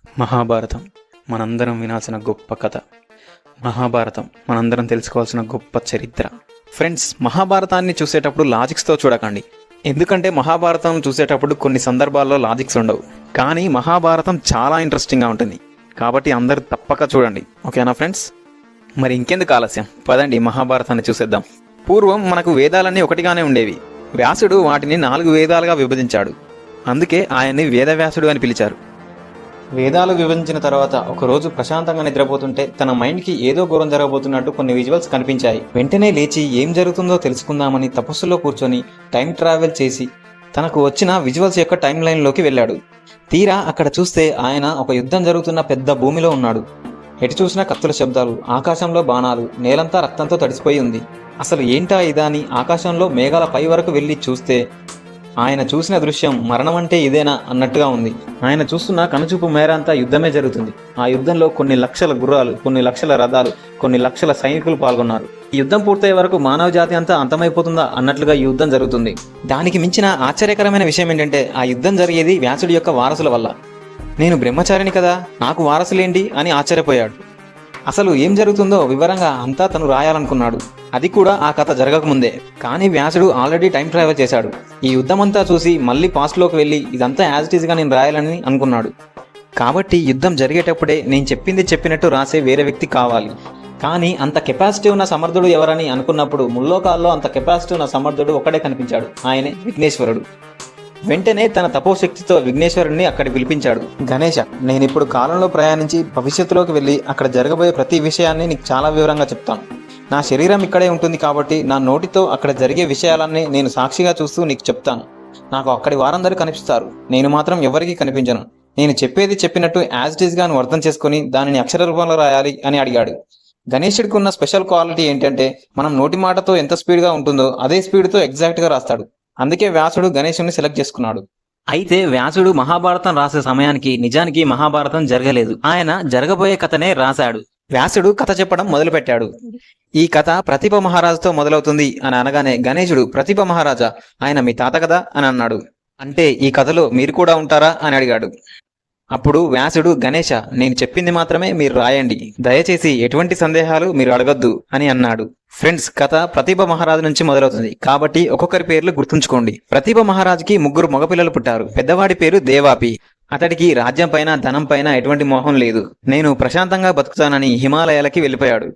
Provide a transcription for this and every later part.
మహాభారతం మనందరం వినాల్సిన గొప్ప కథ. మహాభారతం మనందరం తెలుసుకోవాల్సిన గొప్ప చరిత్ర. ఫ్రెండ్స్, మహాభారతాన్ని చూసేటప్పుడు లాజిక్స్తో చూడకండి. ఎందుకంటే మహాభారతం చూసేటప్పుడు కొన్ని సందర్భాల్లో లాజిక్స్ ఉండవు. కానీ మహాభారతం చాలా ఇంట్రెస్టింగ్గా ఉంటుంది. కాబట్టి అందరూ తప్పక చూడండి. ఓకేనా ఫ్రెండ్స్? మరి ఇంకెందుకు ఆలస్యం, పదండి మహాభారతాన్ని చూసేద్దాం. పూర్వం మనకు వేదాలన్నీ ఒకటిగానే ఉండేవి. వ్యాసుడు వాటిని 4 వేదాలుగా విభజించాడు. అందుకే ఆయన్ని వేదవ్యాసుడు అని పిలిచారు. వేదాలు విభజించిన తర్వాత ఒకరోజు ప్రశాంతంగా నిద్రపోతుంటే తన మైండ్కి ఏదో ఘోరం జరగబోతున్నట్టు కొన్ని విజువల్స్ కనిపించాయి. వెంటనే లేచి ఏం జరుగుతుందో తెలుసుకుందామని తపస్సులో కూర్చొని టైం ట్రావెల్ చేసి తనకు వచ్చిన విజువల్స్ యొక్క టైం లైన్లోకి వెళ్ళాడు. తీరా అక్కడ చూస్తే ఆయన ఒక యుద్ధం జరుగుతున్న పెద్ద భూమిలో ఉన్నాడు. ఎటు చూసినా కత్తుల శబ్దాలు, ఆకాశంలో బాణాలు, నేలంతా రక్తంతో తడిసిపోయి ఉంది. అసలు ఏంటా ఇదా అని ఆకాశంలో మేఘాల పై వరకు వెళ్ళి చూస్తే ఆయన చూసిన దృశ్యం మరణం అంటే ఇదేనా అన్నట్టుగా ఉంది. ఆయన చూస్తున్న కనుచూపు మేర అంతా యుద్ధమే జరుగుతుంది. ఆ యుద్ధంలో కొన్ని లక్షల గుర్రాలు, కొన్ని లక్షల రథాలు, కొన్ని లక్షల సైనికులు పాల్గొన్నారు. ఈ యుద్ధం పూర్తయ్యే వరకు మానవ జాతి అంతా అంతమైపోతుందా అన్నట్లుగా ఈ యుద్ధం జరుగుతుంది. దానికి మించిన ఆశ్చర్యకరమైన విషయం ఏంటంటే ఆ యుద్ధం జరిగేది వ్యాసుడి యొక్క వారసుల వల్ల. నేను బ్రహ్మచారిని కదా, నాకు వారసులేంటి అని ఆశ్చర్యపోయాడు. అసలు ఏం జరుగుతుందో వివరంగా అంతా తను రాయాలనుకున్నాడు. అది కూడా ఆ కథ జరగకముందే. కానీ వ్యాసుడు ఆల్రెడీ టైం ట్రావెల్ చేశాడు. ఈ యుద్ధం అంతా చూసి మళ్ళీ పాస్ట్లోకి వెళ్ళి ఇదంతా యాజ్ ఇట్ ఈస్గా నేను రాయాలని అనుకున్నాడు. కాబట్టి యుద్ధం జరిగేటప్పుడే నేను చెప్పింది చెప్పినట్టు రాసే వేరే వ్యక్తి కావాలి. కానీ అంత కెపాసిటీ ఉన్న సమర్థుడు ఎవరని అనుకున్నప్పుడు ముల్లోకాల్లో అంత కెపాసిటీ ఉన్న సమర్థుడు ఒక్కడే కనిపించాడు. ఆయనే విఘ్నేశ్వరుడు. వెంటనే తన తపోశక్తితో విఘ్నేశ్వరుణ్ణి అక్కడికి పిలిపించాడు. గణేష, నేను ఇప్పుడు కాలంలో ప్రయాణించి భవిష్యత్తులోకి వెళ్ళి అక్కడ జరగబోయే ప్రతి విషయాన్ని నీకు చాలా వివరంగా చెప్తాను. నా శరీరం ఇక్కడే ఉంటుంది కాబట్టి నా నోటితో అక్కడ జరిగే విషయాలన్నీ నేను సాక్షిగా చూస్తూ నీకు చెప్తాను. నాకు అక్కడి వారందరూ కనిపిస్తారు, నేను మాత్రం ఎవరికీ కనిపించను. నేను చెప్పేది చెప్పినట్టు యాజ్ ఇట్ ఈస్గా నువ్వు అర్థం చేసుకుని దానిని అక్షర రూపంలో రాయాలి అని అడిగాడు. గణేశుడికి ఉన్న స్పెషల్ క్వాలిటీ ఏంటంటే మనం నోటి మాటతో ఎంత స్పీడ్గా ఉంటుందో అదే స్పీడ్తో ఎగ్జాక్ట్గా రాస్తాడు. అందుకే వ్యాసుడు గణేశుని సెలెక్ట్ చేసుకున్నాడు. అయితే వ్యాసుడు మహాభారతం రాసే సమయానికి నిజానికి మహాభారతం జరగలేదు. ఆయన జరగబోయే కథనే రాశాడు. వ్యాసుడు కథ చెప్పడం మొదలుపెట్టాడు. ఈ కథ ప్రతిభ మహారాజుతో మొదలవుతుంది అని అనగానే గణేశుడు, ప్రతిభ మహారాజా, ఆయన మీ తాత కదా అని అన్నాడు. అంటే ఈ కథలో మీరు కూడా ఉంటారా అని అడిగాడు. అప్పుడు వ్యాసుడు, గణేశ, నేను చెప్పింది మాత్రమే మీరు రాయండి, దయచేసి ఎటువంటి సందేహాలు మీరు అడగొద్దు అని అన్నాడు. ఫ్రెండ్స్, కథ ప్రతిభ మహారాజు నుంచి మొదలవుతుంది కాబట్టి ఒక్కొక్కరి పేర్లు గుర్తుంచుకోండి. ప్రతిభ మహారాజుకి 3 మగపిల్లలు పుట్టారు. పెద్దవాడి పేరు దేవాపి. అతడికి రాజ్యం పైన, ధనం పైన ఎటువంటి మోహం లేదు. నేను ప్రశాంతంగా బతుకుతానని హిమాలయాలకి వెళ్ళిపోయాడు.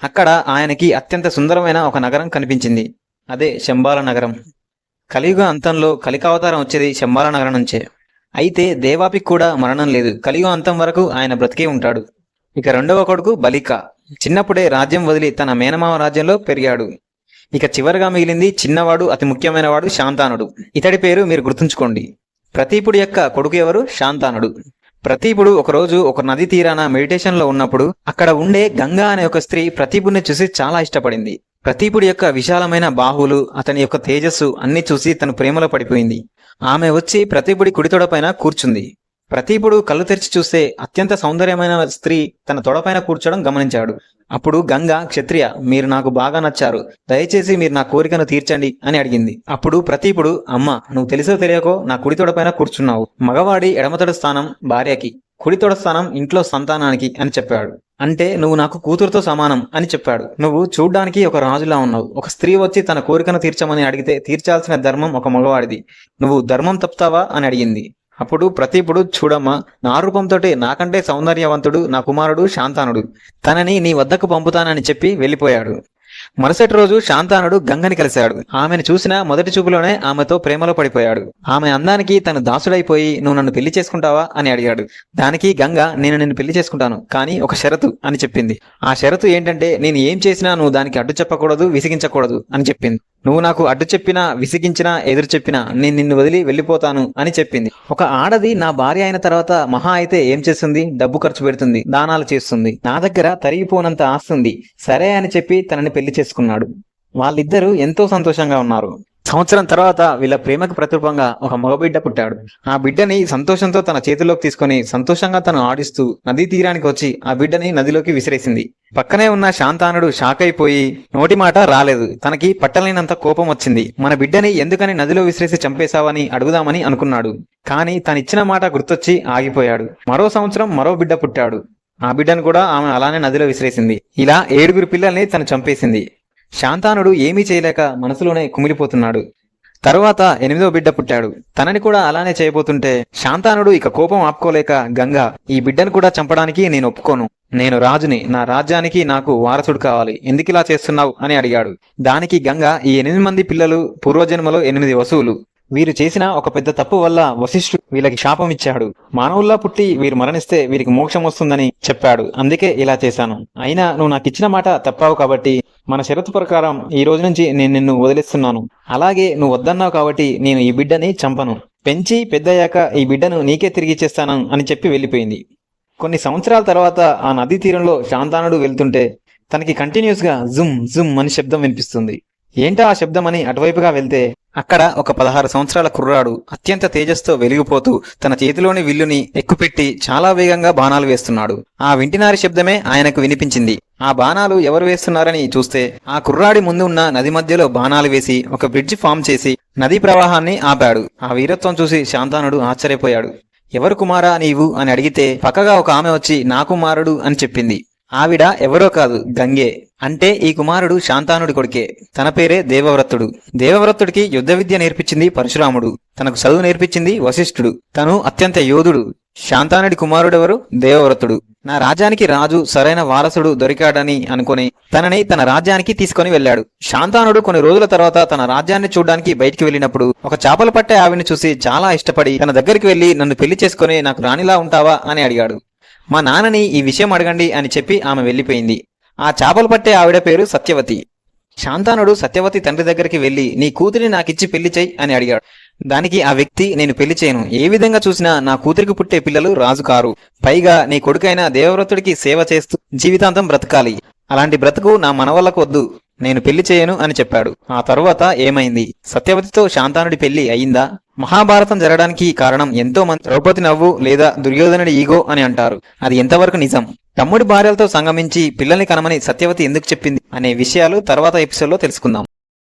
అక్కడ ఆయనకి అత్యంత సుందరమైన ఒక నగరం కనిపించింది. అదే శంబాల నగరం. కలియుగ అంతంలో కలికావతారం వచ్చేది శంబాల నగరం నుంచే. అయితే దేవాపికి కూడా మరణం లేదు. కలియుగ అంతం వరకు ఆయన బ్రతికే ఉంటాడు. ఇక రెండవ కొడుకు బలిక. చిన్నప్పుడే రాజ్యం వదిలి తన మేనమామ రాజ్యంలో పెరిగాడు. ఇక చివరిగా మిగిలింది చిన్నవాడు, అతి ముఖ్యమైన వాడు శాంతానుడు. ఇతడి పేరు మీరు గుర్తుంచుకోండి. ప్రతీపుడి యొక్క కొడుకు ఎవరు? శాంతానుడు. ప్రతీపుడు ఒకరోజు ఒక నది తీరాన మెడిటేషన్లో ఉన్నప్పుడు అక్కడ ఉండే గంగా అనే ఒక స్త్రీ ప్రతీపుడిని చూసి చాలా ఇష్టపడింది. ప్రతీపుడి యొక్క విశాలమైన బాహువులు, అతని యొక్క తేజస్సు అన్ని చూసి తను ప్రేమలో పడిపోయింది. ఆమె వచ్చి ప్రతీపుడి కుడి తొడపైన కూర్చుంది. ప్రతీపుడు కళ్ళు తెరిచి చూస్తే అత్యంత సౌందర్యమైన స్త్రీ తన తొడపైన కూర్చోవడం గమనించాడు. అప్పుడు గంగ, క్షత్రియ, మీరు నాకు బాగా నచ్చారు, దయచేసి మీరు నా కోరికను తీర్చండి అని అడిగింది. అప్పుడు ప్రతీపుడు, అమ్మ, నువ్వు తెలుసో తెలియకో నా కుడి తొడపైన కూర్చున్నావు. మగవాడి ఎడమతొడ స్థానం భార్యకి, కుడి తొడ స్థానం ఇంట్లో సంతానానికి అని చెప్పాడు. అంటే నువ్వు నాకు కూతురుతో సమానం అని చెప్పాడు. నువ్వు చూడ్డానికి ఒక రాజులా ఉన్నావు. ఒక స్త్రీ వచ్చి తన కోరికను తీర్చమని అడిగితే తీర్చాల్సిన ధర్మం ఒక మగవాడిది. నువ్వు ధర్మం తప్పుతావా అని అడిగింది. అప్పుడు ప్రతీపుడు, చూడమ్మా, నా రూపంతోటి నాకంటే సౌందర్యవంతుడు నా కుమారుడు శాంతానుడు. తనని నీ వద్దకు పంపుతానని చెప్పి వెళ్ళిపోయాడు. మరుసటి రోజు శాంతానుడు గంగని కలిశాడు. ఆమెను చూసిన మొదటి చూపులోనే ఆమెతో ప్రేమలో పడిపోయాడు. ఆమె అందానికి తను దాసుడైపోయి, నువ్వు నన్ను పెళ్లి చేసుకుంటావా అని అడిగాడు. దానికి గంగ, నేను నిన్ను పెళ్లి చేసుకుంటాను, కానీ ఒక షరతు అని చెప్పింది. ఆ షరతు ఏంటంటే నేను ఏం చేసినా నువ్వు దానికి అడ్డు చెప్పకూడదు, విసిగించకూడదు అని చెప్పింది. నువ్వు నాకు అడ్డు చెప్పినా, విసిగించినా, ఎదురు చెప్పినా నేను నిన్ను వదిలి వెళ్ళిపోతాను అని చెప్పింది. ఒక ఆడది నా భార్య అయిన తర్వాత మహా అయితే ఏం చేస్తుంది? డబ్బు ఖర్చు పెడుతుంది, దానాలు చేస్తుంది. నా దగ్గర తరిగిపోనంత ఆస్తుంది. సరే అని చెప్పి తనని పెళ్లి చేసుకున్నాడు. వాళ్ళిద్దరూ ఎంతో సంతోషంగా ఉన్నారు. సంవత్సరం తర్వాత వీళ్ళ ప్రేమకు ప్రతిరూపంగా ఒక మగబిడ్డ పుట్టాడు. ఆ బిడ్డని సంతోషంతో తన చేతిలోకి తీసుకొని సంతోషంగా తను ఆడిస్తూ నదీ తీరానికి వచ్చి ఆ బిడ్డని నదిలోకి విసిరేసింది. పక్కనే ఉన్న శాంతానుడు షాక్ అయిపోయి నోటి మాట రాలేదు. తనకి పట్టలేనంత కోపం వచ్చింది. మన బిడ్డని ఎందుకని నదిలో విసిరేసి చంపేశావని అడుగుదామని అనుకున్నాడు. కానీ తనిచ్చిన మాట గుర్తొచ్చి ఆగిపోయాడు. మరో సంవత్సరం మరో బిడ్డ పుట్టాడు. ఆ బిడ్డను కూడా ఆమె అలానే నదిలో విసిరేసింది. ఇలా 7 పిల్లల్ని తను చంపేసింది. శాంతానుడు ఏమీ చేయలేక మనసులోనే కుమిలిపోతున్నాడు. తరువాత 8వ బిడ్డ పుట్టాడు. తనని కూడా అలానే చేయబోతుంటే శాంతానుడు ఇక కోపం ఆపుకోలేక గంగా, ఈ బిడ్డను కూడా చంపడానికి నేను ఒప్పుకోను. నేను రాజుని, నా రాజ్యానికి నాకు వారసుడు కావాలి, ఎందుకిలా చేస్తున్నావు అని అడిగాడు. దానికి గంగా, ఈ 8 మంది పిల్లలు పూర్వజన్మలో 8 వసువులు. వీరు చేసిన ఒక పెద్ద తప్పు వల్ల వశిష్ఠుడు వీళ్ళకి శాపం ఇచ్చాడు. మానవుల్లా పుట్టి వీరు మరణిస్తే వీరికి మోక్షం వస్తుందని చెప్పాడు. అందుకే ఇలా చేశాను. అయినా నువ్వు నాకు ఇచ్చిన మాట తప్పావు కాబట్టి మన షరతు ప్రకారం ఈ రోజు నుంచి నేను నిన్ను వదిలేస్తున్నాను. అలాగే నువ్వు వద్దన్నావు కాబట్టి నేను ఈ బిడ్డని చంపను. పెంచి పెద్దయ్యాక ఈ బిడ్డను నీకే తిరిగిచ్చేస్తాను అని చెప్పి వెళ్ళిపోయింది. కొన్ని సంవత్సరాల తర్వాత ఆ నదీ తీరంలో శాంతానుడు వెళ్తుంటే తనకి కంటిన్యూస్ గా జుమ్ జుమ్ అని శబ్దం వినిపిస్తుంది. ఏంటా ఆ శబ్దం అని అటువైపుగా వెళ్తే అక్కడ ఒక 16 సంవత్సరాల కుర్రాడు అత్యంత తేజస్తో వెలిగిపోతూ తన చేతిలోని విల్లుని ఎక్కుపెట్టి చాలా వేగంగా బాణాలు వేస్తున్నాడు. ఆ వింటినారి శబ్దమే ఆయనకు వినిపించింది. ఆ బాణాలు ఎవరు వేస్తున్నారని చూస్తే ఆ కుర్రాడి ముందు ఉన్న నది మధ్యలో బాణాలు వేసి ఒక బ్రిడ్జ్ ఫామ్ చేసి నదీ ప్రవాహాన్ని ఆపాడు. ఆ వీరత్వం చూసి శాంతానుడు ఆశ్చర్యపోయాడు. ఎవరు కుమారా నీవు అని అడిగితే పక్కగా ఒక ఆమె వచ్చి నా కుమారుడు అని చెప్పింది. ఆవిడ ఎవరో కాదు, గంగే. అంటే ఈ కుమారుడు శాంతానుడి కొడుకే. తన పేరే దేవవ్రతుడు. దేవవ్రతుడికి యుద్ధ విద్య నేర్పించింది పరశురాముడు. తనకు చదువు నేర్పించింది వశిష్ఠుడు. తను అత్యంత యోధుడు. శాంతానుడి కుమారుడెవరు? దేవవ్రతుడు. నా రాజ్యానికి రాజు సరైన వారసుడు దొరికాడని అనుకుని తనని తన రాజ్యానికి తీసుకొని వెళ్ళాడు. శాంతానుడు కొన్ని రోజుల తర్వాత తన రాజ్యాన్ని చూడడానికి బయటికి వెళ్ళినప్పుడు ఒక చేపలు పట్టే ఆవిని చూసి చాలా ఇష్టపడి తన దగ్గరికి వెళ్లి నన్ను పెళ్లి చేసుకుని నాకు రాణిలా ఉంటావా అని అడిగాడు. మా నాన్నని ఈ విషయం అడగండి అని చెప్పి ఆమె వెళ్ళిపోయింది. ఆ చేపలు పట్టే ఆవిడ పేరు సత్యవతి. శాంతానుడు సత్యవతి తండ్రి దగ్గరికి వెళ్లి నీ కూతురిని నాకిచ్చి పెళ్లి చేయి అని అడిగాడు. దానికి ఆ వ్యక్తి, నేను పెళ్లి చేయను. ఏ విధంగా చూసినా నా కూతురికి పుట్టే పిల్లలు రాజు కారు. పైగా నీ కొడుకైన దేవవ్రతుడికి సేవ చేస్తూ జీవితాంతం బ్రతకాలి. అలాంటి బ్రతుకు నా మనవళ్లకు వద్దు. నేను పెళ్లి చేయను అని చెప్పాడు. ఆ తరువాత ఏమైంది? సత్యవతితో శాంతానుడి పెళ్లి అయిందా? మహాభారతం జరగడానికి కారణం ఎంతో మంది ద్రౌపది నవ్వు లేదా దుర్యోధనుడి ఈగో అని అంటారు. అది ఎంతవరకు నిజం? తమ్ముడి భార్యలతో సంగమించి పిల్లల్ని కనమని సత్యవతి ఎందుకు చెప్పింది అనే విషయాలు తర్వాత ఎపిసోడ్లో తెలుసుకుందాం.